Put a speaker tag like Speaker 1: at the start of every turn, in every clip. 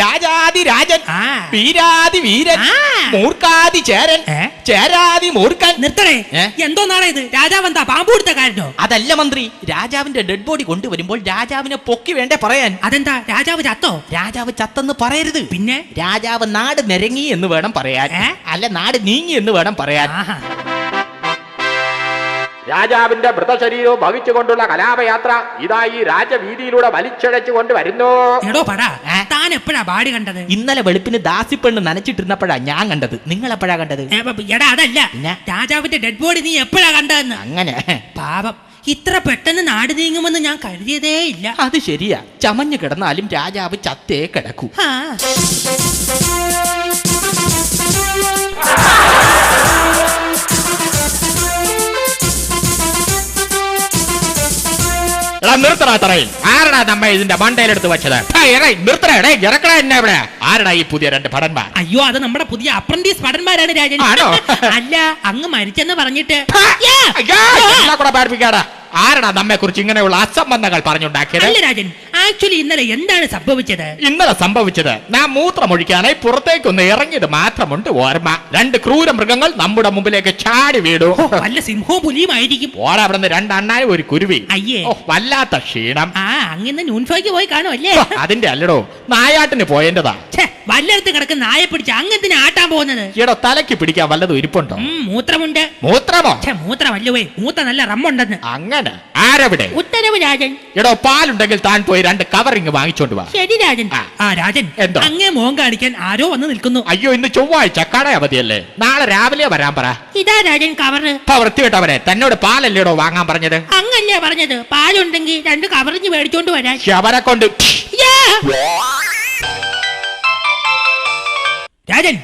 Speaker 1: രാജാതി രാജൻ, വീരാതി വീരൻ, മൂർഖാതി ചേരൻ, ചേരാതി മൂർഖൻ.
Speaker 2: നിർത്തണേ, എന്തോ നാളെ ഇത് രാജാവ് എന്താ പാമ്പ് കൊടുത്ത കാരണോ?
Speaker 1: അതല്ല മന്ത്രി, രാജാവിന്റെ ഡെഡ് ബോഡി കൊണ്ടുവരുമ്പോൾ രാജാവിനെ പൊക്കി വേണ്ടേ പറയാൻ.
Speaker 2: അതെന്താ രാജാവ് ചത്തോ?
Speaker 1: രാജാവ് ചത്തെന്ന് പറയരുത്,
Speaker 2: പിന്നെ
Speaker 1: രാജാവ് നാട് നിരങ്ങി എന്ന് വേണം പറയാൻ, അല്ല നാട് നീങ്ങി എന്ന് വേണം പറയാൻ.
Speaker 3: രാജാവിന്റെ മൃതശരീരവും വഹിച്ചുകൊണ്ടുള്ള കലാപയാത്ര ഇതാ ഈ രാജവീതിയിലൂടെ വലിച്ചഴച്ചുകൊണ്ട് വരുന്നു.
Speaker 2: എടോ പടാ, താൻ എപ്പോഴാ ബാഡി കണ്ടത്?
Speaker 1: ഇന്നലെ വെളുപ്പിന് ദാസിപ്പെണ്ണ് നനച്ചിട്ടിരുന്നപ്പോഴാ ഞാൻ കണ്ടത്. നിങ്ങൾ എപ്പോഴാ കണ്ടത്?
Speaker 2: എടാ അതല്ല, രാജാവിന്റെ ഡെഡ് ബോഡി നീ എപ്പോഴാ കണ്ടതെന്ന്.
Speaker 1: അങ്ങനെ
Speaker 2: പാപം, ഇത്ര പെട്ടെന്ന് നാട് നീങ്ങുമെന്ന് ഞാൻ കരുതിയതേ ഇല്ല.
Speaker 1: അത് ശരിയാ, ചമഞ്ഞു കിടന്നാലും രാജാവ് ചത്തേ കിടക്കൂ.
Speaker 3: നിർത്തണ തറയിൽ ആരടാ നമ്മ ഇതിന്റെ മണ്ടയിലെടുത്ത് വെച്ചത്? ഇറക്കടാ എന്നെ ഇവിടെ. ആരടാ ഈ പുതിയ രണ്ട് ഭടന്മാർ?
Speaker 2: അയ്യോ, അത് നമ്മുടെ പുതിയ അപ്രന്റീസ് ഭടന്മാരാണ് രാജൻ. അല്ല, അങ്ങ് മരിച്ചെന്ന് പറഞ്ഞിട്ട്
Speaker 3: പാടിപ്പിക്കാടാ. ആരടാ നമ്മെ കുറിച്ച് ഇങ്ങനെയുള്ള അസംബന്ധങ്ങൾ പറഞ്ഞുണ്ടാക്കിയത്?
Speaker 2: അല്ല രാജൻ, ആക്ച്വലി ഇന്നലെ എന്താണ് സംഭവിച്ചത്?
Speaker 3: ഇന്നലെ സംഭവിച്ചത് നാം മൂത്രമൊഴിക്കാനായി പുറത്തേക്കൊന്ന് ഇറങ്ങിയത് മാത്രമുണ്ട് ഓർമ്മ. രണ്ട് ക്രൂര മൃഗങ്ങൾ നമ്മുടെ മുമ്പിലേക്ക് ചാടി വീണു.
Speaker 2: വല്ല സിംഹവും പുലിയുമായിരിക്കും.
Speaker 3: ഓടെ അവിടെ നിന്ന് രണ്ടെണ്ണായും ഒരു കുരുവി.
Speaker 2: അയ്യേ,
Speaker 3: വല്ലാത്ത ക്ഷീണം.
Speaker 2: അങ്ങനെ ന്യൂൻഫോയ്ക്ക് പോയി കാണുമല്ലേ?
Speaker 3: അതിന്റെ അല്ലടോ, നായാട്ടിന് പോയേണ്ടതാ.
Speaker 2: വല്ലയിടത്ത് കിടക്കുന്ന നായെ പിടിച്ച് അങ്ങനത്തിന് ആട്ടാൻ പോകുന്നത്?
Speaker 3: ഈടോ, തലയ്ക്ക് പിടിക്കാൻ വല്ലതും ഇരിപ്പുണ്ടോ?
Speaker 2: മൂത്രമുണ്ട്.
Speaker 3: മൂത്രമോ?
Speaker 2: മൂത്രമല്ലേ, മൂത്ര നല്ല റമ്മുണ്ടെന്ന്.
Speaker 3: അങ്ങനെ ആരവിടെ?
Speaker 2: ഉത്തരവ് രാജൻ.
Speaker 3: എടോ, പാലുണ്ടെങ്കിൽ താൻ പോയി രണ്ട് കവറിങ് വാങ്ങിച്ചോണ്ട് വാ.
Speaker 2: ശരി രാജൻ. രാജൻ,
Speaker 3: എന്തോ
Speaker 2: അങ്ങേ മോൻ കാണിക്കാൻ ആരോ വന്ന് നിൽക്കുന്നു.
Speaker 3: അയ്യോ, ഇന്ന് ചൊവ്വാഴ്ച കട അവധിയല്ലേ, നാളെ രാവിലെ വരാൻ പറ.
Speaker 2: ഇതാ രാജൻ കവറ്.
Speaker 3: വൃത്തിവിട്ടവരെ, തന്നോട് പാലല്ലേടോ വാങ്ങാൻ പറഞ്ഞത്?
Speaker 2: അങ്ങല്ലേ പറഞ്ഞത്, പാലുണ്ടെങ്കിൽ രണ്ട് കവറിഞ്ഞ് മേടിച്ചോണ്ട് വരാൻ.
Speaker 3: ശവനെ കൊണ്ട്
Speaker 2: രാജൻ,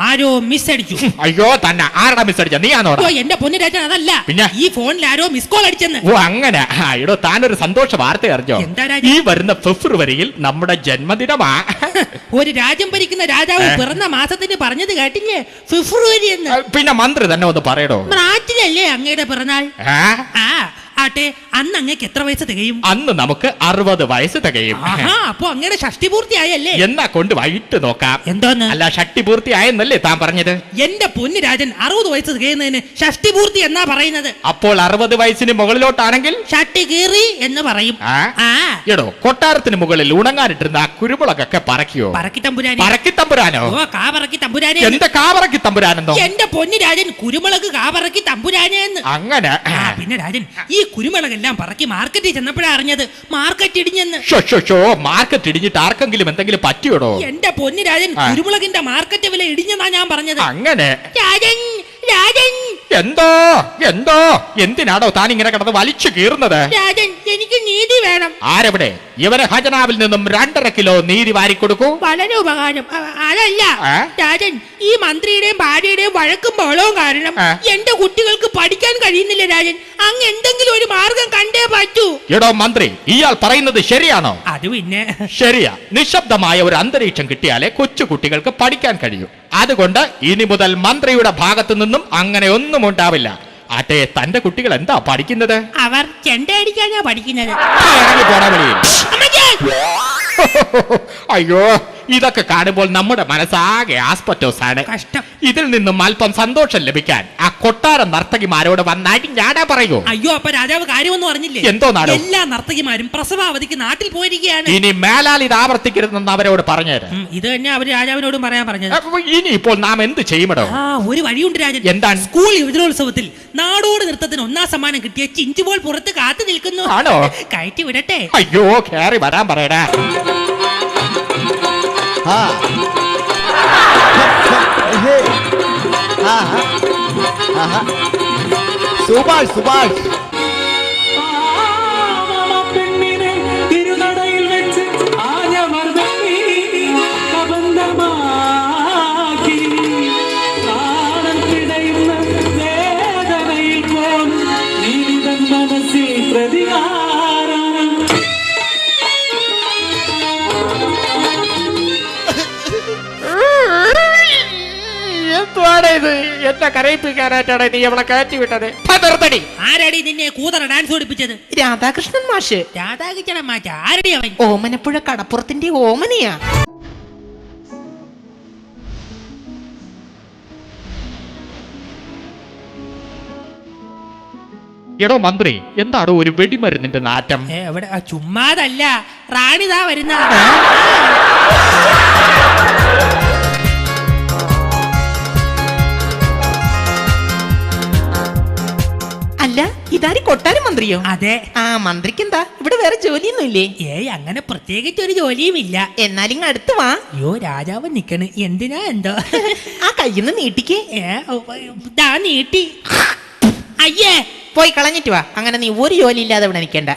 Speaker 2: ആരോ മിസ് അടിച്ചു.
Speaker 3: അയ്യോ, തന്നെ ആരടാ മിസ് അടിച്ച? നീയാണോ?
Speaker 2: എന്റെ പൊന്നു രാജൻ, അതല്ല,
Speaker 3: പിന്നെ
Speaker 2: ഈ ഫോണിൽ ആരോ മിസ് കോൾ അടിച്ചെന്ന്.
Speaker 3: ഓ അങ്ങനെ. ഇടോ, താനൊരു സന്തോഷ വാർത്ത അറിഞ്ഞോ? ഈ വരുന്ന ഫെബ്രുവരിയിൽ നമ്മുടെ ജന്മദിനമാ.
Speaker 2: ഒരു രാജ്യം ഭരിക്കുന്ന രാജാവ് പിറന്ന മാസത്തിന് പറഞ്ഞത് കേട്ടില്ലേ, ഫെബ്രുവരി എന്ന്.
Speaker 3: പിന്നെ മന്ത്രി തന്നെ ഒന്ന് പറയടോ.
Speaker 2: മാർച്ചിലല്ലേ അങ്ങയുടെ പിറന്നാൾ? ആട്ടെ, അന്ന് അങ്ങക്ക് എത്ര വയസ്സ് തികയും?
Speaker 3: അന്ന് നമുക്ക് 60 വയസ്സ് തികയും.
Speaker 2: അപ്പൊ അങ്ങയുടെ ഷഷ്ടി പൂർത്തിയായല്ലേ?
Speaker 3: എന്നാ കൊണ്ട് വൈകിട്ട് നോക്കാം.
Speaker 2: എന്തോന്ന്?
Speaker 3: അല്ല, ഷഷ്ടി പൂർത്തിയായെന്നല്ലേ താൻ പറഞ്ഞത്?
Speaker 2: എന്റെ പൊന്നു രാജൻ, 60 വയസ്സ് തികയുന്നതിന് ഷഷ്ടി പൂർത്തി എന്നാ പറയുന്നത്.
Speaker 3: അപ്പോൾ 60 വയസ്സിന് മുകളിലോട്ടാണെങ്കിൽ
Speaker 2: ഷട്ടി കീറി എന്ന് പറയും.
Speaker 3: എടോ, കൊട്ടാരത്തിന് മുകളിൽ ഉണങ്ങാനിട്ടിരുന്ന ആ കുരുമുളകൊക്കെ പറക്കിയോ?
Speaker 2: പറക്കി തമ്പുരാനെ.
Speaker 3: പറക്കി തമ്പുരാനോ?
Speaker 2: കാപറക്കി തമ്പുരാനെ.
Speaker 3: എന്താ കാപറക്കി തമ്പുരാനെന്നോ?
Speaker 2: എന്റെ പൊന്നു രാജൻ, കുരുമുളക് കാപറക്കി തമ്പുരാനെ എന്ന്.
Speaker 3: അങ്ങനെ.
Speaker 2: പിന്നെ രാജൻ, ഈ കുരുമുളകെല്ലാം പറക്കി മാർക്കറ്റിൽ ചെന്നപ്പോഴാ അറിഞ്ഞത് മാർക്കറ്റ് ഇടിഞ്ഞെന്ന്.
Speaker 3: മാർക്കറ്റ് ഇടിഞ്ഞിട്ട് ആർക്കെങ്കിലും എന്തെങ്കിലും പറ്റിയോടോ?
Speaker 2: എന്റെ പൊന്നു രാജൻ, കുരുമുളകിന്റെ മാർക്കറ്റ് വില ഇടിഞ്ഞെന്നാ ഞാൻ പറഞ്ഞത്.
Speaker 3: അങ്ങനെ.
Speaker 2: രാജൻ, രാജൻ.
Speaker 3: എന്തോ എന്തോ എന്തിനാടോ താൻ ഇങ്ങനെ കിടന്ന് വലിച്ചു കീറുന്നത്?
Speaker 2: രാജൻ, എനിക്ക് നീതി വേണം.
Speaker 3: ആരെവിടെ? ഇവരെ ഖജനാവിൽ നിന്നും 2.5 കിലോ നീതി വാരിക്കൊടുക്കൂ.
Speaker 2: വളരെ ഉപകാരം. അതല്ല രാജൻ, ഈ മന്ത്രിയുടെയും ഭാര്യയുടെയും വഴക്കും ബഹളവും കാരണം എന്റെ കുട്ടികൾക്ക് പഠിക്കാൻ കഴിയുന്നില്ല രാജൻ. അങ്ങ് എന്തെങ്കിലും ഒരു മാർഗം കണ്ടേ പറ്റൂ.
Speaker 3: എടോ മന്ത്രി, ഇയാൾ പറയുന്നത് ശരിയാണോ?
Speaker 2: അത് പിന്നെ
Speaker 3: ശരിയാ. നിശബ്ദമായ ഒരു അന്തരീക്ഷം കിട്ടിയാലേ കൊച്ചു കുട്ടികൾക്ക് പഠിക്കാൻ കഴിയൂ. അതുകൊണ്ട് ഇനി മുതൽ മന്ത്രിയുടെ ഭാഗത്തു നിന്നും അങ്ങനെ ഒന്നും ഉണ്ടാവില്ല. ആട്ടെ, തന്റെ കുട്ടികൾ എന്താ പഠിക്കുന്നത്?
Speaker 2: അവർ ചെണ്ടയടിക്കാനാ പഠിക്കുന്നത്.
Speaker 3: ഇറങ്ങി പോടാ വെളിയിൽ. അയ്യോ, ഇതൊക്കെ കാണുമ്പോൾ നമ്മുടെ മനസ്സാകെ ആസ്പെറ്റോസാണ്.
Speaker 2: കഷ്ടം.
Speaker 3: ഇതിൽ നിന്നും അല്പം സന്തോഷം ലഭിക്കാൻ ആ കൊട്ടാര നർത്തകിമാരോട് വന്നായിട്ട് ഞാനാ പറയൂ.
Speaker 2: അയ്യോ, അപ്പൊ രാജാവ് കാര്യമൊന്നും അറിഞ്ഞില്ലേ?
Speaker 3: എന്തോ നാടോ?
Speaker 2: എല്ലാ നർത്തകിമാരും പ്രസവാവധിക്ക് നാട്ടിൽ പോയിരിക്കുകയാണ്.
Speaker 3: ഇനി മേലാൽ ഇത് ആവർത്തിക്കരുതെന്ന് അവരോട് പറഞ്ഞേര്.
Speaker 2: ഇത് തന്നെ അവര് രാജാവിനോടും പറയാൻ പറഞ്ഞത്.
Speaker 3: ഇനി ഇപ്പോൾ നാം എന്ത് ചെയ്യുമോ?
Speaker 2: ഒരു വഴിയുണ്ട് രാജൻ.
Speaker 3: എന്താണ്?
Speaker 2: സ്കൂൾ യുവജനോത്സവത്തിൽ നാടോട് നൃത്തത്തിന് 1ാം സമ്മാനം കിട്ടിയ ചിഞ്ചുപോൾ പുറത്ത് കാത്തു നിൽക്കുന്നു.
Speaker 3: ആണോ?
Speaker 2: കയറ്റി വിടട്ടെ?
Speaker 3: അയ്യോ, കേറി വരാൻ പറയടാ.
Speaker 4: സുഭാഷ് സുഭാഷ്
Speaker 5: തിരുനടയിൽ വെച്ച് ആനമർദ്ദി അബന്ധമാക്കി കാണത്തിടയുന്ന വേദനയിൽ പോലും നീതൻ മനസ്സിൽ പ്രതികാരം.
Speaker 3: ഇത് എന്നെ കരയിപ്പിക്കാനായിട്ടാണ് നീ അവളെ കയറ്റി വിട്ടത്?
Speaker 2: ആരടി നിന്നെ കൂതറ ഡാൻസ് ഓടിപ്പിച്ചത്?
Speaker 1: രാധാകൃഷ്ണൻ മാഷ്.
Speaker 2: രാധാകൃഷ്ണൻ മാഷ? ആരടി അവൻ?
Speaker 1: ഓമനപ്പുഴ കടപ്പുറത്തിന്റെ ഓമനയാ.
Speaker 3: എടോ മന്ത്രി, എന്താടോ ഒരു വെടിമരുന്നിന്റെ നാറ്റം?
Speaker 2: എവിടെ ചുമ്മാതല്ല, റാണിതാ വരുന്ന.
Speaker 1: അല്ല, ഇതാരി കൊട്ടാരം മന്ത്രിയോ?
Speaker 2: അതെ.
Speaker 1: ആ, മന്ത്രിക്ക് എന്താ ഇവിടെ വേറെ ജോലിയൊന്നും ഇല്ലേ?
Speaker 2: അങ്ങനെ പ്രത്യേകിച്ച് ഒരു ജോലിയും ഇല്ല.
Speaker 1: എന്നാലും ഇങ്ങ് അടുത്ത് വാ.
Speaker 2: അയ്യോ, രാജാവ് നിക്കണ്, എന്തിനാ എന്തോ.
Speaker 1: ആ കയ്യിന്ന് നീട്ടിക്കേ.
Speaker 2: ദാ നീട്ടി. അയ്യേ,
Speaker 1: പോയി കളഞ്ഞിട്ട് വാ. അങ്ങനെ നീ ഒരു ജോലി ഇല്ലാതെ ഇവിടെ നിൽക്കണ്ട.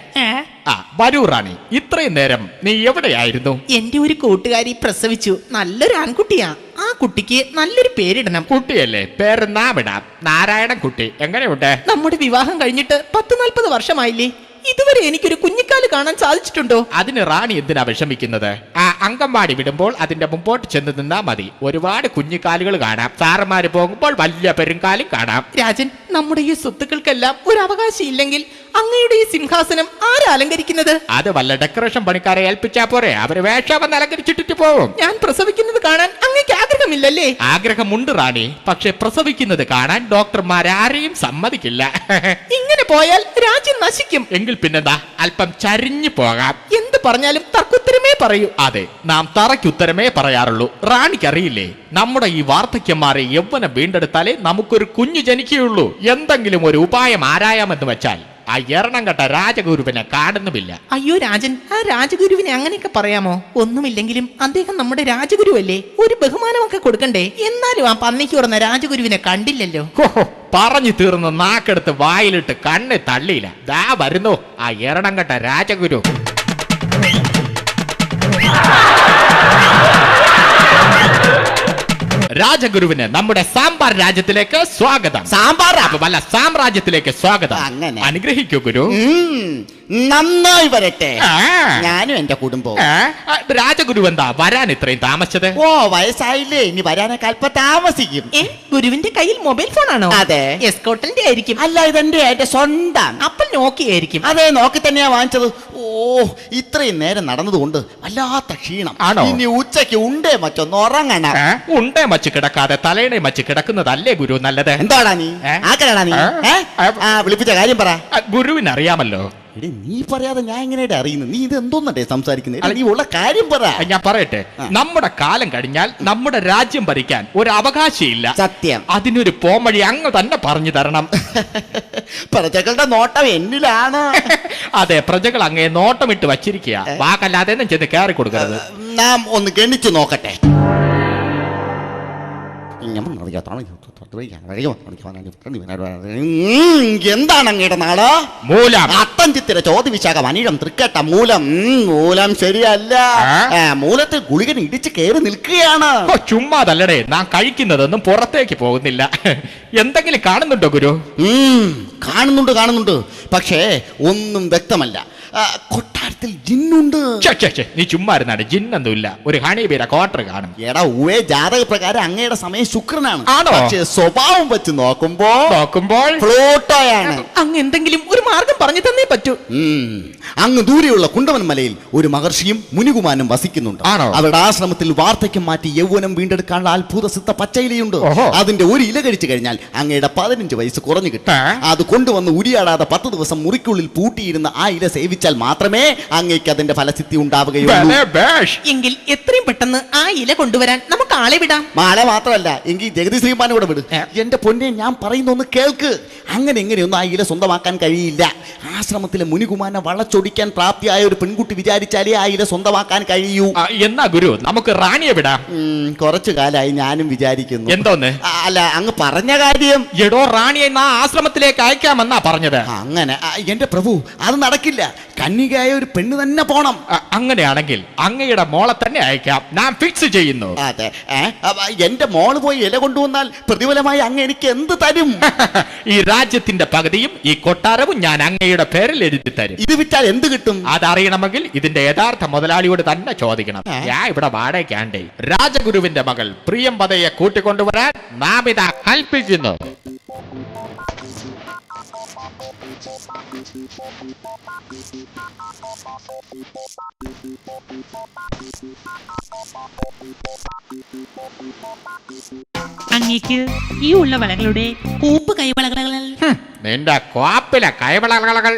Speaker 3: ആ, വരൂ റാണി. ഇത്രയും നേരം നീ എവിടെയായിരുന്നു?
Speaker 1: എന്റെ ഒരു കൂട്ടുകാരി പ്രസവിച്ചു. നല്ലൊരു ആൺകുട്ടിയാ. ആ കുട്ടിക്ക് നല്ലൊരു പേരിടണം.
Speaker 3: കുട്ടിയല്ലേ, പേര് നാം ഇടാം. നാരായണൻ കുട്ടി. എങ്ങനെയുണ്ട്?
Speaker 1: നമ്മുടെ വിവാഹം കഴിഞ്ഞിട്ട് 10-40 വർഷമായില്ലേ? ഇതുവരെ എനിക്കൊരു കുഞ്ഞിക്കാല് കാണാൻ സാധിച്ചിട്ടുണ്ടോ?
Speaker 3: അതിന് റാണി എന്തിനാ വിഷമിക്കുന്നത്? ആ അങ്കൻവാടി വിടുമ്പോൾ അതിന്റെ മുമ്പോട്ട് ചെന്ന് നിന്നാ മതി. ഒരുപാട് കുഞ്ഞിക്കാലുകൾ കാണാം. സാറന്മാര് പോകുമ്പോൾ വലിയ പെരുങ്കാലും കാണാം.
Speaker 1: രാജൻ, നമ്മുടെ ഈ സ്വത്തുക്കൾക്കെല്ലാം ഒരു അവകാശം ഇല്ലെങ്കിൽ അങ്ങയുടെ ഈ സിംഹാസനം ആരാ അലങ്കരിക്കുന്നത്?
Speaker 3: അത് വല്ല ഡെക്കറേഷൻ പണിക്കാരെ ഏൽപ്പിച്ചാ പോരെ, അവര് വേഷവന്ന് അലങ്കരിച്ചിട്ടിട്ട് പോകും.
Speaker 1: ഞാൻ പ്രസവിക്കുന്നത് കാണാൻ അങ്ങേക്ക് ആഗ്രഹമില്ലല്ലേ?
Speaker 3: ആഗ്രഹമുണ്ട് റാണി, പക്ഷെ പ്രസവിക്കുന്നത് കാണാൻ ഡോക്ടർമാരാരെയും സമ്മതിക്കില്ല.
Speaker 1: ഇങ്ങനെ പോയാൽ രാജ്യം നശിക്കും.
Speaker 3: എങ്കിൽ പിന്നെന്താ, അല്പം ചരിഞ്ഞു പോകാം.
Speaker 1: എന്ത് പറഞ്ഞാലും തർക്കുത്തരമേ പറയൂ.
Speaker 3: അതെ, നാം തറയ്ക്കുത്തരമേ പറയാറുള്ളൂ. റാണിക്കറിയില്ലേ, നമ്മുടെ ഈ വാർദ്ധക്യന്മാരെ യൗവനം വീണ്ടെടുത്താലേ നമുക്കൊരു കുഞ്ഞു ജനിക്കുകയുള്ളൂ. എന്തെങ്കിലും ഒരു ഉപായം ആരായാമെന്ന് വെച്ചാൽ ആ എറണംകെട്ട രാജഗുരുവിനെ കാണുന്നുമില്ല.
Speaker 1: അയ്യോ രാജൻ, ആ രാജഗുരുവിനെ അങ്ങനെയൊക്കെ പറയാമോ? ഒന്നുമില്ലെങ്കിലും അദ്ദേഹം നമ്മുടെ രാജഗുരുവല്ലേ, ഒരു ബഹുമാനമൊക്കെ കൊടുക്കണ്ടേ? എന്നാലും ആ പന്നിക്ക് തുറന്ന രാജഗുരുവിനെ കണ്ടില്ലല്ലോ.
Speaker 3: പറഞ്ഞു തീർന്ന് നാക്കെടുത്ത് വായിലിട്ട് കണ്ണ് തള്ളിയില്ല. ദാ വരുന്നു ആ എറണംകെട്ട രാജഗുരു. രാജഗുരുവിന് നമ്മുടെ സാമ്പാർ രാജ്യത്തിലേക്ക് സ്വാഗതം.
Speaker 4: സാമ്പാർ
Speaker 3: വല്ല സാമ്രാജ്യത്തിലേക്ക് സ്വാഗതം.
Speaker 4: അങ്ങനെ.
Speaker 3: അനുഗ്രഹിക്കൂ ഗുരു.
Speaker 4: നന്നായി വരട്ടെ.
Speaker 3: ആ.
Speaker 4: ഞാനും എന്റെ കുടുംബവും.
Speaker 3: രാജഗുരു എന്താ വരാൻ ഇത്രയും താമസിച്ചത്?
Speaker 4: ഓ, വയസ്സായില്ലേ, ഇനി വരാനൊക്കെ അല്പം താമസിക്കും.
Speaker 1: ഗുരുവിന്റെ കയ്യിൽ മൊബൈൽ ഫോൺ ആണോ?
Speaker 4: അതെ.
Speaker 1: എസ്കോട്ടലിന്റെ ആയിരിക്കും.
Speaker 4: അല്ല, ഇതെന്റെ എന്റെ സ്വന്തം.
Speaker 1: അപ്പോൾ നോക്കിയായിരിക്കും.
Speaker 4: അതെ, നോക്കി തന്നെയാ വാങ്ങിച്ചത്. ഓ, ഇത്രയും നേരം നടന്നതുകൊണ്ട് വല്ലാത്ത ക്ഷീണം.
Speaker 3: ആണോ?
Speaker 4: ഇനി ഉച്ചയ്ക്ക് ഉണ്ടേ മറ്റൊന്ന് ഉറങ്ങണം.
Speaker 3: ഉണ്ടേ മച്ച് കിടക്കാതെ തലേണെ മച്ച് കിടക്കുന്നതല്ലേ ഗുരു നല്ലത്?
Speaker 4: എന്താടാ നീ ആക്കലാടാ നീ? വിളിപ്പിച്ച കാര്യം പറ.
Speaker 3: ഗുരുവിന് അറിയാമല്ലോ.
Speaker 4: എടി, നീ പറയാതെ ഞാൻ എങ്ങനെയായിട്ട് അറിയുന്നു? നീ ഇത് എന്തോന്നട്ടെ സംസാരിക്കുന്നത്? നീ ഉള്ള കാര്യം പറ.
Speaker 3: ഞാൻ പറയട്ടെ, നമ്മുടെ കാലം കഴിഞ്ഞാൽ നമ്മുടെ രാജ്യം ഭരിക്കാൻ ഒരു അവകാശമില്ല.
Speaker 4: സത്യം.
Speaker 3: അതിനൊരു പോംവഴി അങ്ങ് തന്നെ പറഞ്ഞു തരണം.
Speaker 4: പ്രജകളുടെ നോട്ടം എന്നിലാണ്.
Speaker 3: അതെ, പ്രജകൾ അങ്ങേ നോട്ടമിട്ട് വച്ചിരിക്കുക. വാക്കല്ലാതെ ചെന്ന് കയറി കൊടുക്കരുത്.
Speaker 4: നാം ഒന്ന് ഗണിച്ചു നോക്കട്ടെ. എന്താണ് അങ്ങയുടെ നാട്?
Speaker 3: മൂലം.
Speaker 4: അത്തഞ്ചിത്തിര ചോദ്യവിശാഖം അനിഴം തൃക്കേട്ട മൂലം. മൂലം ശരിയല്ല. മൂലത്തിൽ ഗുളികൻ ഇടിച്ച് കയറി നിൽക്കുകയാണ്.
Speaker 3: ചുമ്മാതല്ലടേ, നാം കഴിക്കുന്നതൊന്നും പുറത്തേക്ക് പോകുന്നില്ല. എന്തെങ്കിലും കാണുന്നുണ്ടോ ഗുരു?
Speaker 4: കാണുന്നുണ്ട്. പക്ഷേ ഒന്നും വ്യക്തമല്ല. കൊട്ടാരത്തിൽ ജിന്നുണ്ട്.
Speaker 3: നീ ചുമ്മാ ഇരുന്നാണ്. ജിന്നൊന്നുമില്ല. ഒരു ഹണിബീര ക്വാർട്ടർ കാണും.
Speaker 4: എടാ ഉവേ, ജാതക പ്രകാരം അങ്ങയുടെ സമയം ശുക്രനാണ്.
Speaker 3: ആണോ?
Speaker 4: പക്ഷേ സ്വഭാവം വെച്ച് നോക്കുമ്പോൾ പ്ലൂട്ടോയാണ്.
Speaker 1: അങ്ങ് എന്തെങ്കിലും ഒരു മാർഗം പറഞ്ഞു തന്നേ പറ്റൂ.
Speaker 4: അങ്ങ് ദൂരെയുള്ള കുണ്ടവൻ മലയിൽ ഒരു മഹർഷിയും മുനികുമാരനും വസിക്കുന്നുണ്ട്.
Speaker 3: ആണോ?
Speaker 4: അവരുടെ ആശ്രമത്തിൽ വാർദ്ധക്യം മാറ്റി യൗവനം വീണ്ടെടുക്കാനുള്ള അത്ഭുത സിദ്ധ പച്ചയിലയുണ്ട്. അതിന്റെ ഒരു ഇല കഴിച്ചു കഴിഞ്ഞാൽ അങ്ങയുടെ 15 വയസ്സ് കുറഞ്ഞു കിട്ടും. അത് കൊണ്ടുവന്ന് ഉരിയാടാതെ 10 ദിവസം മുറിക്കുള്ളിൽ പൂട്ടിയിരുന്ന ആ ഇല സേവിച്ചാൽ മാത്രമേ അങ്ങേക്ക് അതിന്റെ ഫലസിദ്ധി ഉണ്ടാവുകയുള്ളൂ.
Speaker 1: എങ്കിൽ എത്രയും പെട്ടെന്ന് ആ ഇല കൊണ്ടുവരാൻ നമുക്ക് ആളെ വിടാം.
Speaker 4: മാളെ മാത്രമല്ല, എങ്കിൽ ജഗതി ശ്രീമാനെ കൂടെ വിട്. എന്റെ പൊന്നെ, ഞാൻ പറയുന്ന ഒന്ന് കേൾക്ക്. അങ്ങനെ എങ്ങനെയൊന്നും ആ ഇല സ്വന്തമാക്കാൻ കഴിയില്ല. ആശ്രമത്തിലെ മുനികുമാരനെ വളച്ചൊടിക്കാൻ പ്രാപ്തിയായ ഒരു പെൺകുട്ടി വിചാരിച്ചാലേ ആ ഇല സ്വന്തമാക്കാൻ കഴിയൂ.
Speaker 3: എന്നാ ഗുരു, നമുക്ക് റാണിയെ വിടാം.
Speaker 4: കുറച്ചു കാലമായി ഞാനും വിചാരിക്കുന്നു.
Speaker 3: എന്തോന്ന്?
Speaker 4: അല്ല, അങ്ങ് പറഞ്ഞ കാര്യം.
Speaker 3: എടോ, റാണിയെ നാ ആശ്രമത്തിലേക്ക് അയക്കാമെന്നാ പറഞ്ഞത്.
Speaker 4: അങ്ങനെ എന്റെ പ്രഭു, അത് നടക്കില്ല. കന്യകയായ ഒരു പെണ്ണ് തന്നെ പോണം.
Speaker 3: അങ്ങനെയാണെങ്കിൽ അങ്ങയുടെ മോളെ തന്നെ അയക്കാം. ഞാൻ ഫിക്സ് ചെയ്യുന്നു.
Speaker 4: അതെ, എന്റെ മോള് പോയി ഇല കൊണ്ടുവന്നാൽ പ്രതിഫലമായി അങ്ങ് എനിക്ക് എന്ത് തരും?
Speaker 3: ഈ രാജ്യത്തിന്റെ പകുതിയും ഈ കൊട്ടാരവും ഞാൻ അങ്ങയുടെ പേരിൽ എഴുതി തരും.
Speaker 4: ഇത് വിറ്റാൽ എന്ത് കിട്ടും?
Speaker 3: അതറിയണമെങ്കിൽ ഇതിന്റെ യഥാർത്ഥ മുതലാളിയോട് തന്നെ ചോദിക്കണം. ഞാൻ ഇവിടെ വാടകയ്ക്കാണ്ടേ. രാജഗുരുവിന്റെ മകൾ പ്രിയംവദയെ കൂട്ടിക്കൊണ്ടുവരാൻ നാം ഇതാ കൽപ്പിക്കുന്നു.
Speaker 2: അങ്ങേക്ക് ഈ ഉള്ള വളകളുടെ കൂപ്പ് കൈവളകൾ
Speaker 3: നിന്റെ കോപ്പിലെ കൈവളകൾ.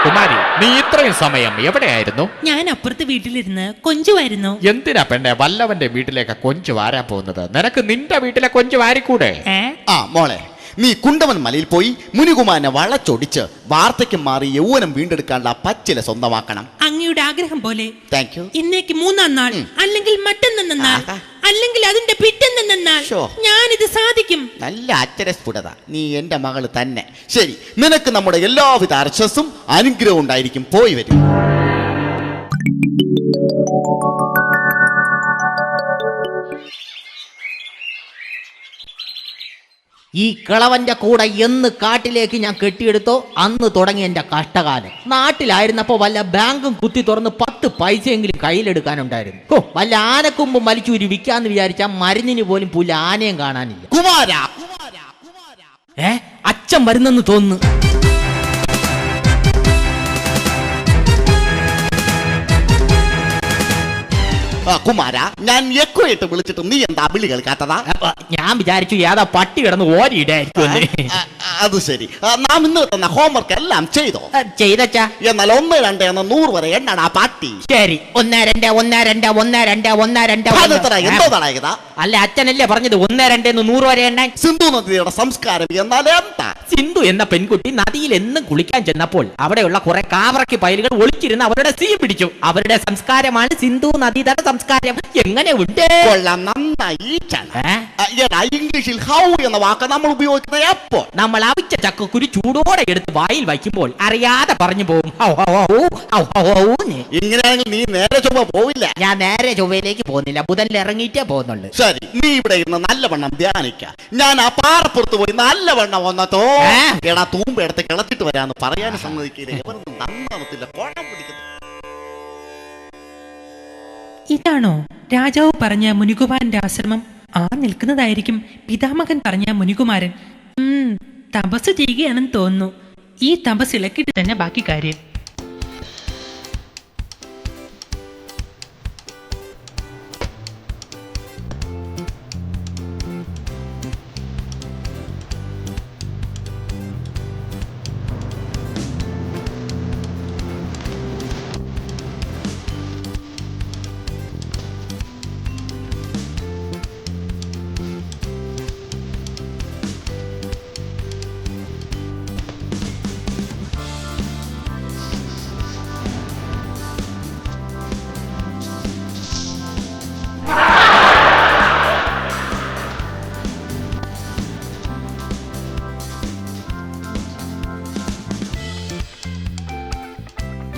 Speaker 3: കുമാരി, നീ ഇത്രയും സമയം എവിടെയായിരുന്നു?
Speaker 2: ഞാൻ അപ്പുറത്തെ വീട്ടിലിരുന്ന് കൊഞ്ചുമായിരുന്നു.
Speaker 3: എന്തിനാ പെണ്ണെ വല്ലവന്റെ വീട്ടിലേക്ക് കൊഞ്ചു വാരാൻ പോകുന്നത്? നിനക്ക് നിന്റെ വീട്ടിലെ കൊഞ്ചു വാരിക്കൂടെ?
Speaker 4: ആ മോളെ, നീ കുണ്ടവൻ മലയിൽ പോയി മുനികുമാരനെ വളച്ചൊടിച്ച് വാർദ്ധക്യം മാറി യൗവനം വീണ്ടെടുക്കാനുള്ള പച്ചില സ്വന്തമാക്കണം.
Speaker 2: അങ്ങയുടെ ആഗ്രഹം പോലെ.
Speaker 4: Thank you.
Speaker 2: ഇന്നേക്ക് 3-ാം നാൾ, അല്ലെങ്കിൽ മറ്റൊന്നാം നാൾ,
Speaker 4: ആഹാ.
Speaker 2: അല്ലെങ്കിൽ അതിന്റെ പിറ്റെന്ന നാൾ
Speaker 4: ശോ.
Speaker 2: ഞാനിത് സാധിക്കും.
Speaker 4: നല്ല അക്ഷരസ്ഫുടത. നീ എന്റെ മകള് തന്നെ. ശരി, നിനക്ക് നമ്മുടെ എല്ലാവിധ അർശസ്സും അനുഗ്രഹവും ഉണ്ടായിരിക്കും. പോയി വരും.
Speaker 1: ഈ കിളവന്റെ കൂടെ എന്ന് കാട്ടിലേക്ക് ഞാൻ കെട്ടിയെടുത്തോ അന്ന് തുടങ്ങി എന്റെ കഷ്ടകാലം. നാട്ടിലായിരുന്നപ്പോ വല്ല ബാങ്കും കുത്തി തുറന്ന് 10 പൈസയെങ്കിലും കയ്യിലെടുക്കാനുണ്ടായിരുന്നു. ഓ, വല്ല ആനക്കൊമ്പും വലിച്ചൂരി വിൽക്കാന്ന് വിചാരിച്ച മരുന്നിന് പോലും പുല്ല ആനയും കാണാനില്ല.
Speaker 4: കുമാര,
Speaker 1: അച്ഛൻ വരുന്നെന്ന് തോന്നുന്നു.
Speaker 4: കുമാര, ഞാൻ എക്കോയിട്ട് വിളിച്ചിട്ട് നീ എന്താ വിളി കേൾക്കാത്തതാ?
Speaker 1: ഞാൻ വിചാരിച്ചു ഏതാ പട്ടി കിടന്ന് ഓരിയിടായിരിക്കും.
Speaker 4: അത് ശരി. നാം ഇന്ന് തന്ന ഹോംവർക്ക് എല്ലാം ചെയ്തോ?
Speaker 1: ചെയ്തച്ചാ.
Speaker 4: എന്നാൽ 1, 2 എന്ന് 100 വരെ എണ്ണാണ് ആ പാട്ടി.
Speaker 1: ശരി, 1 2 1 2 1 2 1 2.
Speaker 4: എന്തോ തടയതാ?
Speaker 1: അല്ല, അച്ഛനല്ലേ പറഞ്ഞത് 1 2 എന്ന് 100 വരെ എണ്ണാൻ.
Speaker 4: സിന്ധു നദിയുടെ സംസ്കാരം എന്നാൽ എന്താ?
Speaker 1: സിന്ധു എന്ന പെൺകുട്ടി നദിയിൽ എന്നും കുളിക്കാൻ ചെന്നപ്പോൾ അവിടെയുള്ള കുറെ കാവറക്കി പൈലുകൾ ഒളിച്ചിരുന്ന് അവരുടെ തീ പിടിച്ചു. അവരുടെ സംസ്കാരമാണ് സിന്ധു നദീതട സംസ്കാരം. എങ്ങനെ ഉണ്ട്?
Speaker 4: കൊള്ളാം, നന്നായി. ഇംഗ്ലീഷിൽ ഹൗ എന്ന വാക്ക് നമ്മൾ ഉപയോഗിക്കുന്നത് എപ്പോൾ?
Speaker 1: നമ്മൾ അവിച്ച ചക്കക്കുരു ചൂടോടെ എടുത്ത് വായിൽ വയ്ക്കുമ്പോൾ അറിയാതെ പറഞ്ഞു പോകും.
Speaker 4: ഇങ്ങനെയാണെങ്കിൽ നീ നേരെ ചൊവ്വ പോവില്ല.
Speaker 1: ഞാൻ നേരെ ചൊവ്വയിലേക്ക് പോകുന്നില്ല, ബുധനിൽ ഇറങ്ങിയിട്ടേ പോകുന്നുള്ളൂ.
Speaker 4: ശരി, നീ ഇവിടെ ഇരുന്ന് നല്ലവണ്ണം ധ്യാനിക്ക. ഞാൻ ആ പാറപ്പുറത്ത് പോയി നല്ലവണ്ണം വന്നതോ എടാ തൂമ്പ എടുത്ത് കിളച്ചിട്ട് വരാന്ന് പറയാൻ സമ്മതിക്കില്ല. എവരൊന്നും നന്നാവത്തില്ല, കോണം പിടിക്കുന്നു.
Speaker 2: ഇതാണോ രാജാവ് പറഞ്ഞ മുനികുമാരന്റെ ആശ്രമം? ആ നിൽക്കുന്നതായിരിക്കും പിതാമകൻ പറഞ്ഞ മുനികുമാരൻ. തപസ് ചെയ്യുകയാണെന്ന് തോന്നുന്നു. ഈ തപസ് ഇളക്കിയിട്ട് തന്നെ ബാക്കി കാര്യം.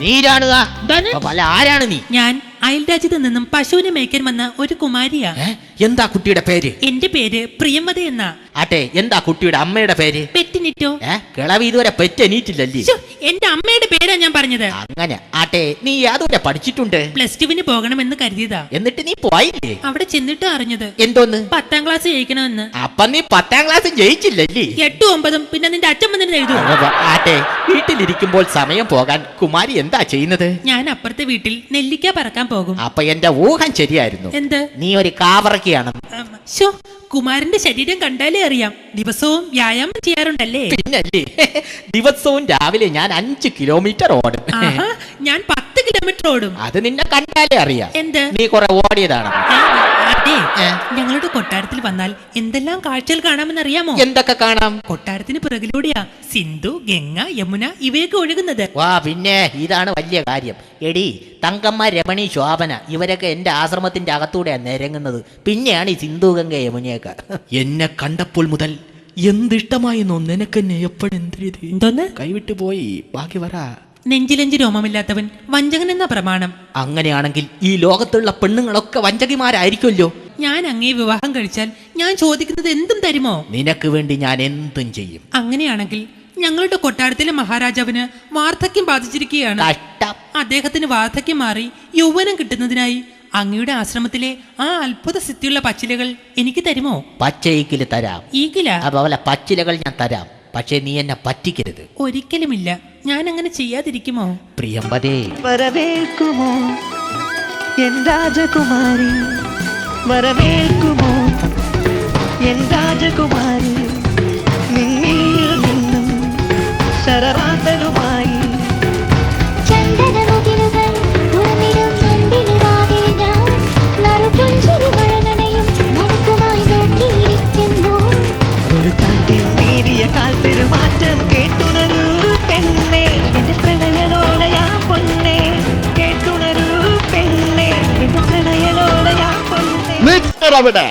Speaker 1: നീരാണുക. പല ആരാണ് നീ?
Speaker 2: ഞാൻ അയൽരാജ്യത്ത് നിന്നും പശുവിനെ മേയ്ക്കാൻ വന്ന ഒരു കുമാരിയാ.
Speaker 1: എന്താ കുട്ടിയുടെ പേര്?
Speaker 2: എന്റെ പേര് പ്രിയമത എന്നാ.
Speaker 1: ആട്ടെ, എന്താ കുട്ടിയുടെ അമ്മയുടെ പേര്?
Speaker 2: പെറ്റിനിറ്റോ.
Speaker 1: കിളവി ഇതുവരെ പെറ്റെനീറ്റില്ലല്ലേ?
Speaker 2: എന്റെ അമ്മയുടെ പേരാ ഞാൻ പറഞ്ഞത്.
Speaker 1: അങ്ങനെ. ആട്ടെ, നീ യാതൊരു പഠിച്ചിട്ടുണ്ട്?
Speaker 2: +2 പോകണമെന്ന് കരുതിയതാ.
Speaker 1: എന്നിട്ട് നീ പോയില്ലേ?
Speaker 2: അവിടെ ചെന്നിട്ട് അറിഞ്ഞത്
Speaker 1: എന്തോന്ന്?
Speaker 2: 10ാം ക്ലാസ് ജയിക്കണമെന്ന്.
Speaker 1: അപ്പൊ നീ 10ാം ക്ലാസ് ജയിച്ചില്ലല്ലേ?
Speaker 2: 8ഉം 9ഉം പിന്നെ നിന്റെ അച്ഛൻ വന്നിട്ട് എഴുതും.
Speaker 1: ആട്ടെ, വീട്ടിലിരിക്കുമ്പോൾ സമയം പോകാൻ കുമാരി എന്താ ചെയ്യുന്നത്?
Speaker 2: ഞാൻ അപ്പുറത്തെ വീട്ടിൽ നെല്ലിക്ക പറക്കാൻ പോകും.
Speaker 1: അപ്പൊ എന്റെ ഊഹം ശരിയായിരുന്നു.
Speaker 2: എന്ത്?
Speaker 1: നീ ഒരു കാവറക്കിയാണ്.
Speaker 2: ശോ, കുമാരന്റെ ശരീരം കണ്ടാലേ അറിയാം. ദിവസവും വ്യായാമം ചെയ്യാറുണ്ടല്ലേ?
Speaker 1: പിന്നല്ലേ, ദിവസവും രാവിലെ ഞാൻ 5 കിലോമീറ്റർ ഓടും.
Speaker 2: ആഹാ, ഞാൻ 10 കിലോമീറ്റർ ഓടും.
Speaker 1: അത് നിന്നെ കണ്ടാലേ അറിയാം.
Speaker 2: എന്ത്?
Speaker 1: നീ കുറെ ഓടിയതാണ്.
Speaker 2: അതെ, ഞങ്ങളുടെ കൊട്ടാരത്തിൽ വന്നാൽ എന്തെല്ലാം കാഴ്ചകൾ കാണാമെന്ന് അറിയാമോ?
Speaker 1: എന്തൊക്കെ കാണാം?
Speaker 2: കൊട്ടാരത്തിന് പിറകിലൂടെയാ സിന്ധു, ഗംഗ, യമുന ഇവയൊക്കെ ഒഴുകുന്നത്.
Speaker 1: വാ, പിന്നെ ഇതാണ് വലിയ കാര്യം. എടി, തങ്കമ്മ, രമണി, ശോഭന ഇവരൊക്കെ എന്റെ ആശ്രമത്തിന്റെ അകത്തൂടെയാ നിരങ്ങുന്നത്. പിന്നെയാണ് ഈ സിന്ധു, ഗംഗ, യമുനയൊക്കെ. എന്നെ കണ്ടപ്പോൾ മുതൽ എന്തിഷ്ടമായിരുന്നു നിനക്കെന്നെ
Speaker 2: എന്തോന്ന്?
Speaker 1: കൈവിട്ടു പോയി. ബാക്കി പറ.
Speaker 2: നെഞ്ചിലെഞ്ചി രോമമില്ലാത്തവൻ വഞ്ചകൻ എന്ന പ്രമാണം.
Speaker 1: അങ്ങനെയാണെങ്കിൽ ഈ ലോകത്തുള്ള പെണ്ണുങ്ങളൊക്കെ വഞ്ചകിമാരായിരിക്കുമല്ലോ.
Speaker 2: ഞാൻ അങ്ങേ വിവാഹം കഴിച്ചാൽ ഞാൻ ചോദിക്കുന്നത് എന്തും തരുമോ?
Speaker 1: നിനക്ക് വേണ്ടി ഞാൻ എന്തും ചെയ്യും.
Speaker 2: അങ്ങനെയാണെങ്കിൽ ഞങ്ങളുടെ കൊട്ടാരത്തിലെ മഹാരാജാവിന് വാർദ്ധക്യം ബാധിച്ചിരിക്കുകയാണ്.
Speaker 1: കഷ്ടം.
Speaker 2: അദ്ദേഹത്തിന് വാർദ്ധക്യം മാറി യൗവനം കിട്ടുന്നതിനായി അങ്ങയുടെ ആശ്രമത്തിലെ ആ അത്ഭുത സിദ്ധിയുള്ള പച്ചിലകൾ എനിക്ക് തരുമോ?
Speaker 1: പച്ചയിക്കില് തരാം.
Speaker 2: ഈക്കില?
Speaker 1: അതുപോലെ പച്ചിലകൾ ഞാൻ തരാം. പക്ഷേ നീ എന്നെ പറ്റിക്കരുത്.
Speaker 2: ഒരിക്കലുമില്ല. ഞാൻ അങ്ങനെ ചെയ്യാതിരിക്കുമോ?
Speaker 1: പ്രിയമ്പതേ,
Speaker 6: വരവേൽക്കുമോ എൻ രാജകുമാരി, വരവേൽക്കുമോ എൻ രാജകുമാരി, നിന്നിൽ നിന്നും ശരറാന്തലുമായി
Speaker 7: ചന്ദനമുകിലുകൾ ഉറന്നിടും ചന്ദിനിവാതിൽ ഞാൻ നറുപുഞ്ചിരി മഴനനയും മനസ്സുമായി നോക്കിയിരിക്കുന്നു.
Speaker 6: ഒരു കാറ്റിൽ നേരിയ കാൽപ്പെരുമാറ്റം കേട്ടുണരൂ പെണ്ണേ, എന്റെ പ്രണയലോലയാ പൊന്നേ, കേട്ടുണരൂ പെണ്ണേ, എന്റെ പ്രണയലോലയാ പൊന്നേ.
Speaker 4: നിക്കറവിടെ.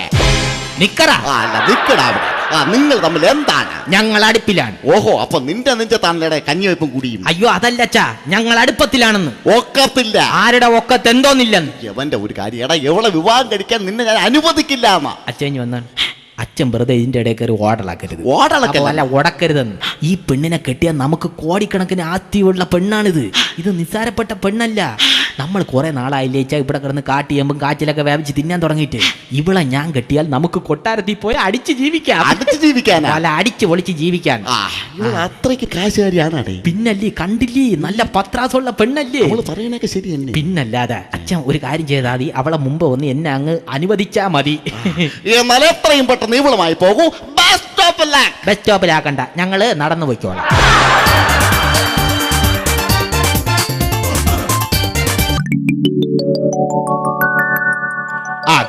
Speaker 1: നിക്കറ.
Speaker 4: അല്ല നിക്കടാ അവിടെ. നിങ്ങൾ തമ്മിൽ എന്താണ്?
Speaker 1: ഞങ്ങൾ അടുപ്പിലാണ്.
Speaker 4: ഓഹോ, അപ്പൊ നിന്റെ നെഞ്ചത്താണല്ലേ കഞ്ഞിവയ്പും കുടിയും.
Speaker 1: അയ്യോ അതല്ലച്ചാ, ഞങ്ങൾ അടുപ്പത്തിലാണെന്ന്.
Speaker 4: ഒക്കത്തില്ല.
Speaker 1: ആരുടെ ഒക്കത്ത് എന്തോന്നില്ലെന്ന്.
Speaker 4: എവന്റെ ഒരു കാര്യം, എടാ എവളെ വിവാഹം കഴിക്കാൻ നിന്നെ ഞാൻ അനുവദിക്കില്ല എന്നാ.
Speaker 1: അച്ഛൻ വന്നാണ്. അച്ഛൻ വെറുതെ ഇതിന്റെ ഇടയിൽ കയറി ഓടലാക്കരുത്.
Speaker 4: ഓടലക്കല്ല.
Speaker 1: അല്ല ഉടക്കരുതെന്ന്. ഈ പെണ്ണിനെ കെട്ടിയാൽ നമുക്ക് കോടിക്കണക്കിന് ആസ്തിയുള്ള പെണ്ണാണിത്. ഇത് നിസ്സാരപ്പെട്ട പെണ്ണല്ല. നമ്മൾ കുറെ നാളായില്ലേച്ചാ ഇവിടെ കിടന്ന് കാട്ടിയമ്പും കാച്ചിലൊക്കെ വ്യാപിച്ച് തിന്നാൻ തുടങ്ങിയിട്ട്. ഇവളെ ഞാൻ കെട്ടിയാൽ നമുക്ക് കൊട്ടാരത്തിൽ പോയി അടിച്ച് ജീവിക്കാം.
Speaker 4: അടിച്ചു ജീവിക്കാനാ?
Speaker 1: അല്ല, അടിച്ച് പൊളിച്ച് ജീവിക്കാൻ.
Speaker 4: അത്രയ്ക്ക് കാശുകാരിയാണേ.
Speaker 1: പിന്നല്ലേ, കണ്ടില്ലേ, നല്ല പത്രാസുള്ള പെണ്ണല്ലേ.
Speaker 4: അവള് പറയണൊക്കെ ശരി തന്നെ.
Speaker 1: പിന്നല്ലാതെ അച്ഛൻ ഒരു കാര്യം ചെയ്താൽ മതി. അവളെ മുമ്പ് വന്ന് എന്നെ അങ്ങ് അനുവദിച്ചാ മതി.
Speaker 4: എന്നാൽ എത്രയും പെട്ടെന്ന് ഇവളുമായി പോകൂ. ബസ്
Speaker 1: സ്റ്റോപ്പിലാക്കണ്ട, ഞങ്ങള് നടന്നു പോയിക്കോളാം.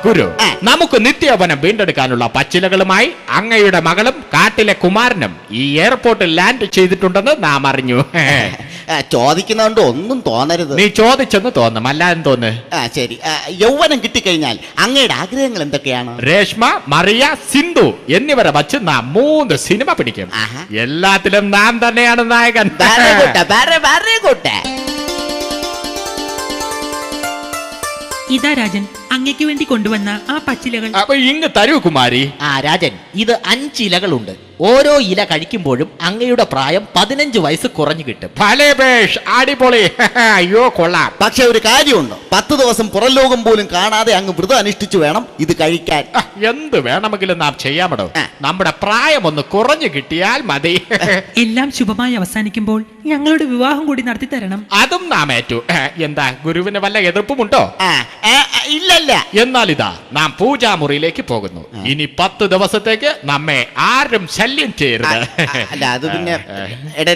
Speaker 3: ഗുരു, നമുക്ക് നിത്യവനം വീണ്ടെടുക്കാനുള്ള പച്ചിലകളുമായി അങ്ങയുടെ മകളും കാട്ടിലെ കുമാരനും ഈ എയർപോർട്ടിൽ ലാൻഡ് ചെയ്തിട്ടുണ്ടെന്ന് നാം അറിഞ്ഞു.
Speaker 4: ചോദിക്കുന്നതുകൊണ്ട് ഒന്നും തോന്നരുത്.
Speaker 3: നീ ചോദിച്ചെന്ന് തോന്നും, അല്ലാതെന്ന് തോന്നു.
Speaker 4: ശരി, യൗവനം കിട്ടിക്കഴിഞ്ഞാൽ അങ്ങയുടെ ആഗ്രഹങ്ങൾ എന്തൊക്കെയാണ്?
Speaker 3: രേഷ്മ, മറിയ, സിന്ധു എന്നിവരെ വച്ച് നാം 3 സിനിമ പിടിക്കും. എല്ലാത്തിലും നാം തന്നെയാണ് നായകൻ.
Speaker 2: ഇതാ രാജൻ, അങ്ങയ്ക്ക് വേണ്ടി കൊണ്ടുവന്ന ആ പച്ചിലകൾ.
Speaker 3: അപ്പൊ ഇങ്ങ് തരൂ കുമാരി.
Speaker 1: രാജൻ, ഇത് 5 ഇലകളുണ്ട്. ഓരോ ഇല കഴിക്കുമ്പോഴും അങ്ങയുടെ പ്രായം 15 വയസ്സ് കുറഞ്ഞു കിട്ടും.
Speaker 3: ഭലേ ബേഷ്, അടിപൊളി. അയ്യോ കൊള്ളാം.
Speaker 4: പക്ഷെ ഒരു കാര്യമുണ്ട്, 10 ദിവസം പുറംലോകം പോലും കാണാതെ അങ്ങ് വ്രതം അനുഷ്ഠിച്ചു വേണം ഇത് കഴിക്കാൻ.
Speaker 3: എന്ത് വേണമെങ്കിലും നാം ചെയ്യാമടോ. നമ്മുടെ പ്രായം ഒന്ന് കുറഞ്ഞു കിട്ടിയാൽ മതി.
Speaker 2: എല്ലാം ശുഭമായി അവസാനിക്കുമ്പോൾ ഞങ്ങളുടെ വിവാഹം കൂടി നടത്തി തരണം.
Speaker 3: അതും നാം ഏറ്റു. എന്താ ഗുരുവിന് വല്ല എതിർപ്പുമുണ്ടോ?
Speaker 4: ഇല്ലല്ല.
Speaker 3: എന്നാൽ ഇതാ നാം പൂജാമുറിയിലേക്ക് പോകുന്നു. ഇനി 10 ദിവസത്തേക്ക് നമ്മെ ആരും ശല്യം ചെയ്യരുത്.
Speaker 4: അല്ല അത് പിന്നെ എടാ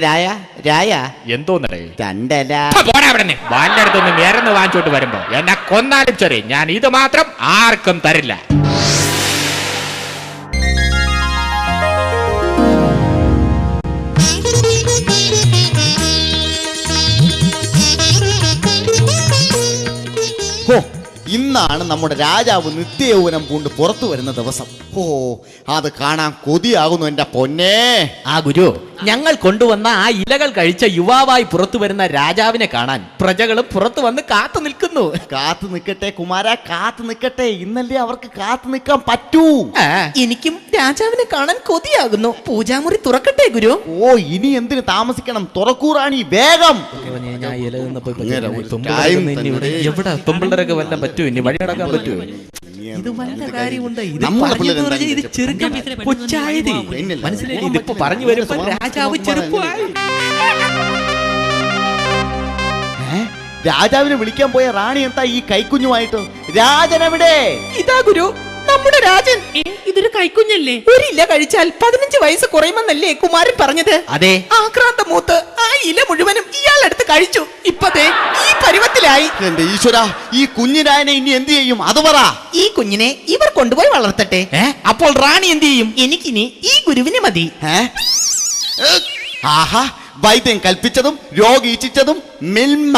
Speaker 4: രായ
Speaker 3: എന്തോന്നടേ?
Speaker 4: രണ്ടല.
Speaker 3: വാലിന്റെ അടുത്തൊന്ന് നേരന്ന് വാങ്ങിച്ചോട്ട് വരുമ്പോ എന്നെ കൊന്നാലും ശരി, ഞാൻ ഇത് മാത്രം ആർക്കും തരില്ല.
Speaker 4: ഇന്നാണ് നമ്മുടെ രാജാവ് നിത്യയൗവനം പൂണ്ട് പുറത്തു വരുന്ന ദിവസം. അത് കാണാൻ കൊതിയാകുന്നു എന്റെ പൊന്നേ.
Speaker 1: ഗുരു, ഞങ്ങൾ കൊണ്ടുവന്ന ആ ഇലകൾ കഴിച്ച യുവാവായി പുറത്തു വരുന്ന രാജാവിനെ കാണാൻ പ്രജകൾ പുറത്തു വന്ന് കാത്തു നിൽക്കുന്നു.
Speaker 4: കാത്തു നിൽക്കട്ടെ കുമാര, കാത്തു നിൽക്കട്ടെ. ഇന്നല്ലേ അവർക്ക് കാത്തു നിൽക്കാൻ പറ്റൂ.
Speaker 1: എനിക്കും രാജാവിനെ കാണാൻ കൊതിയാകുന്നു. പൂജാമുറി തുറക്കട്ടെ ഗുരു.
Speaker 4: ഇനി എന്തിനു താമസിക്കണം? തുറക്കൂറാണി വേഗം.
Speaker 1: എവിടെ പെമ്പിള്ളരൊക്കെ വല്ല പറ്റുമോ? ഇനി വഴി നടക്കാൻ പറ്റുമോ? ഇത് വല്ല കാര്യമുണ്ട്. ഇത് ചെറുക്കൻ കൊച്ചായത് മനസ്സിലായി. ഇതിപ്പോ പറഞ്ഞു വരുമ്പോ രാജാവ് ചെറുപ്പമായി.
Speaker 4: രാജാവിനെ വിളിക്കാൻ പോയ റാണി എന്താ ഈ കൈക്കുഞ്ഞുമായിട്ട്? രാജനെവിടെ?
Speaker 1: ഇതാ ഗുരു, നമ്മുടെ രാജൻ.
Speaker 2: ഇതൊരു കൈക്കുഞ്ഞല്ലേ?
Speaker 1: ഒരു ഇല കഴിച്ചാൽ 15 വയസ്സ് കുറയുമെന്നല്ലേ കുമാരൻ പറഞ്ഞത്? അതെ. ആക്രാന്ത മൂത്ത് ആ ഇല മുഴുവനും ഇയാളെടുത്ത് കഴിച്ചു. ഇപ്പതേ ഈ പരുവത്തിലായി.
Speaker 4: എന്റെ ഈശ്വര, ഈ കുഞ്ഞിനായനെ ഇനി എന്ത് ചെയ്യും? അത് പറ.
Speaker 1: ഈ കുഞ്ഞിനെ ഇവർ കൊണ്ടുപോയി വളർത്തട്ടെ. അപ്പോൾ റാണി എന്ത് ചെയ്യും? എനിക്കിനി ഈ ഗുരുവിനെ മതി.
Speaker 4: ആഹാ, വൈദ്യം കൽപ്പിച്ചതും രോഗി ഇച്ഛിച്ചതും മിൽമ.